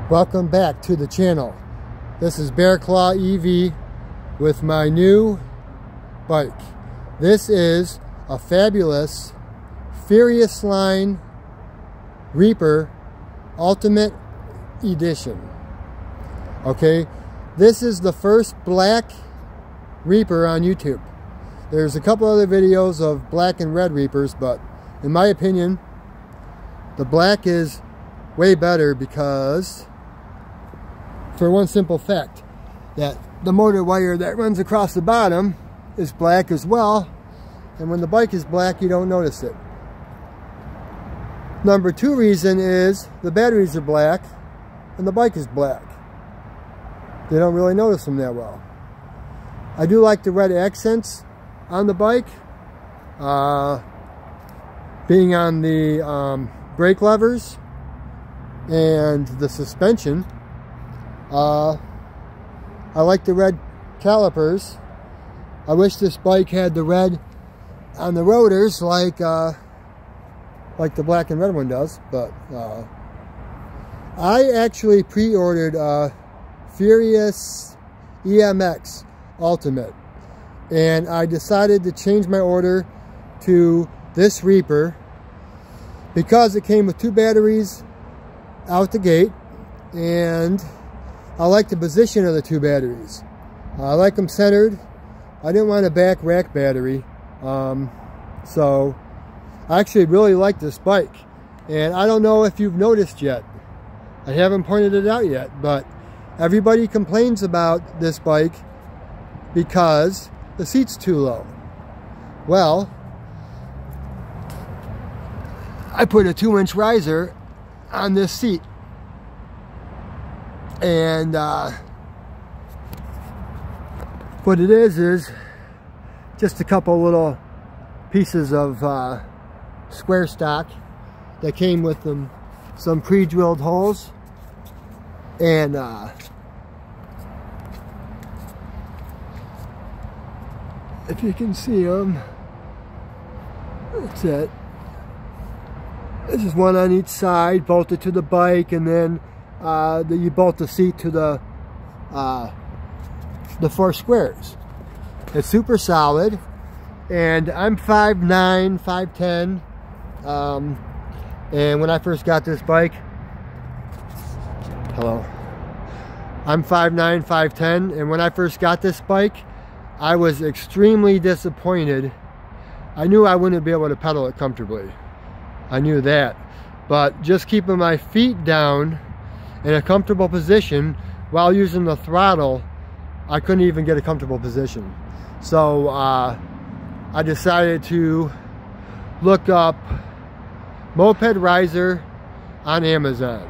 Welcome back to the channel. This is Bear Claw EV with my new bike. This is a fabulous Furious Line Reaper Ultimate Edition. Okay, this is the first black Reaper on YouTube. There's a couple other videos of black and red Reapers, but in my opinion, the black is way better because, for one simple fact, that the motor wire that runs across the bottom is black as well, and when the bike is black, you don't notice it. Number two reason is the batteries are black and the bike is black. They don't really notice them that well. I do like the red accents on the bike, being on the brake levers and the suspension. I like the red calipers. I wish this bike had the red on the rotors like the black and red one does, but I actually pre-ordered Furious EMX Ultimate, and I decided to change my order to this Reaper because it came with 2 batteries out the gate, and I like the position of the 2 batteries. I like them centered. I didn't want a back rack battery, so I actually really like this bike. And I don't know if you've noticed yet, I haven't pointed it out yet, but everybody complains about this bike because the seat's too low. Well, I put a 2-inch riser on this seat, and what it is just a couple little pieces of square stock that came with them, some pre-drilled holes, and if you can see them, that's it. This is one on each side, bolted to the bike, and then you bolt the seat to the 4 squares. It's super solid, and I'm 5'9", 5'10", and when I first got this bike, I'm 5'9", 5'10", and when I first got this bike, I was extremely disappointed. I knew I wouldn't be able to pedal it comfortably. I knew that, but just keeping my feet down in a comfortable position while using the throttle, I couldn't even get a comfortable position. So I decided to look up moped riser on Amazon,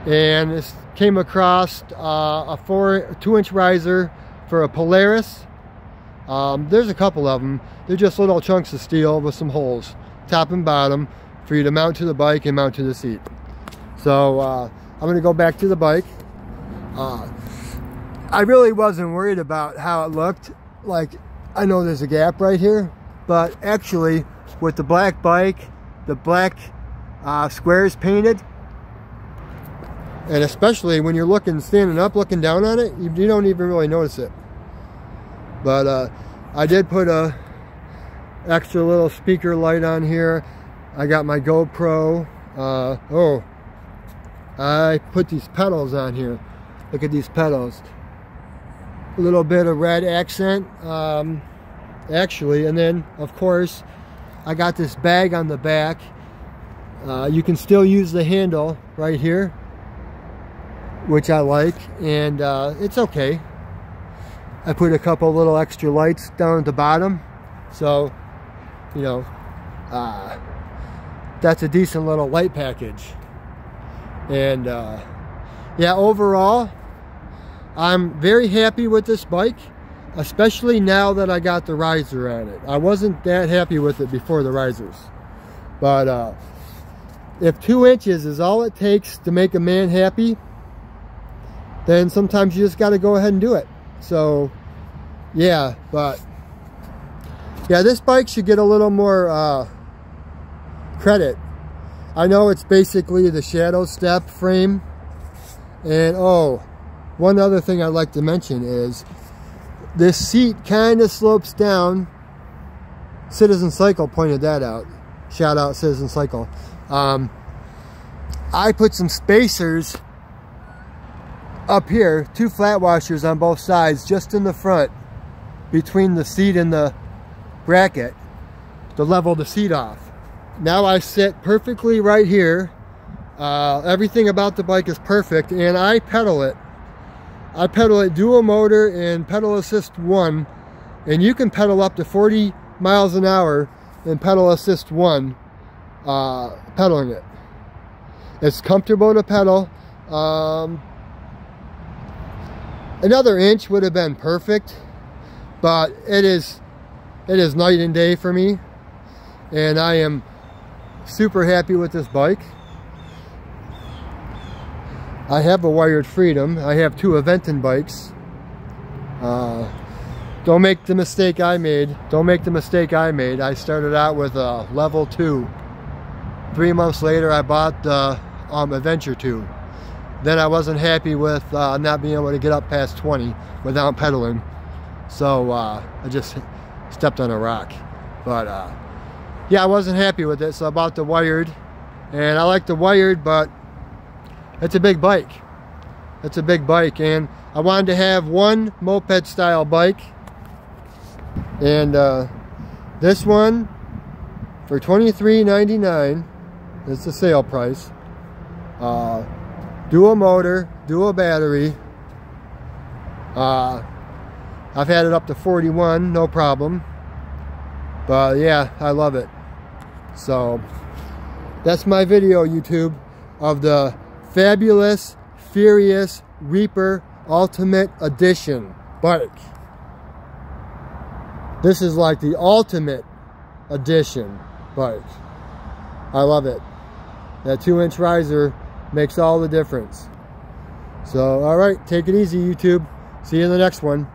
and this came across a 2-inch riser for a Polaris. There's a couple of them. They're just little chunks of steel with some holes, top and bottom, for you to mount to the bike and mount to the seat. So I'm going to go back to the bike. I really wasn't worried about how it looked. Like, I know there's a gap right here, but actually with the black bike, the black squares painted, and especially when you're standing up looking down on it, you don't even really notice it. But I did put a extra little speaker light on here. I got my GoPro. I put these pedals on here. Look at these pedals. A little bit of red accent, actually, and then of course I got this bag on the back. You can still use the handle right here, which I like, and it's okay. I put a couple little extra lights down at the bottom, so you know, that's a decent little light package. And yeah, overall I'm very happy with this bike, especially now that I got the riser on it. I wasn't that happy with it before the risers, but if 2 inches is all it takes to make a man happy, then sometimes you just got to go ahead and do it. So yeah, but yeah, this bike should get a little more credit. I know it's basically the shadow step frame, And oh, one other thing I'd like to mention is this seat kind of slopes down. Citizen Cycle pointed that out. Shout out Citizen Cycle. I put some spacers up here, 2 flat washers on both sides, just in the front, between the seat and the bracket, to level the seat off. Now I sit perfectly right here. Everything about the bike is perfect, and I pedal it. I pedal it dual motor and pedal assist 1, and you can pedal up to 40 miles an hour in pedal assist 1, pedaling it. It's comfortable to pedal. Another inch would have been perfect, but it is night and day for me, and I am super happy with this bike. I have a wired Freedom. I have 2 Aventon bikes. Don't make the mistake I made. Don't make the mistake I made. I started out with a level 2. 3 months later, I bought the Adventure 2. Then I wasn't happy with not being able to get up past 20 without pedaling. So I just stepped on a rock. But yeah, I wasn't happy with it, so I bought the wired. And I like the wired, but it's a big bike. It's a big bike, and I wanted to have one moped style bike. And this one for $23.99 is the sale price. Dual motor, dual battery. I've had it up to 41, no problem. But yeah, I love it. So that's my video, YouTube, of the Fabulous Furious Reaper Ultimate Edition bike. This is like the ultimate edition bike. I love it. That 2-inch riser makes all the difference. So, all right, take it easy, YouTube. See you in the next one.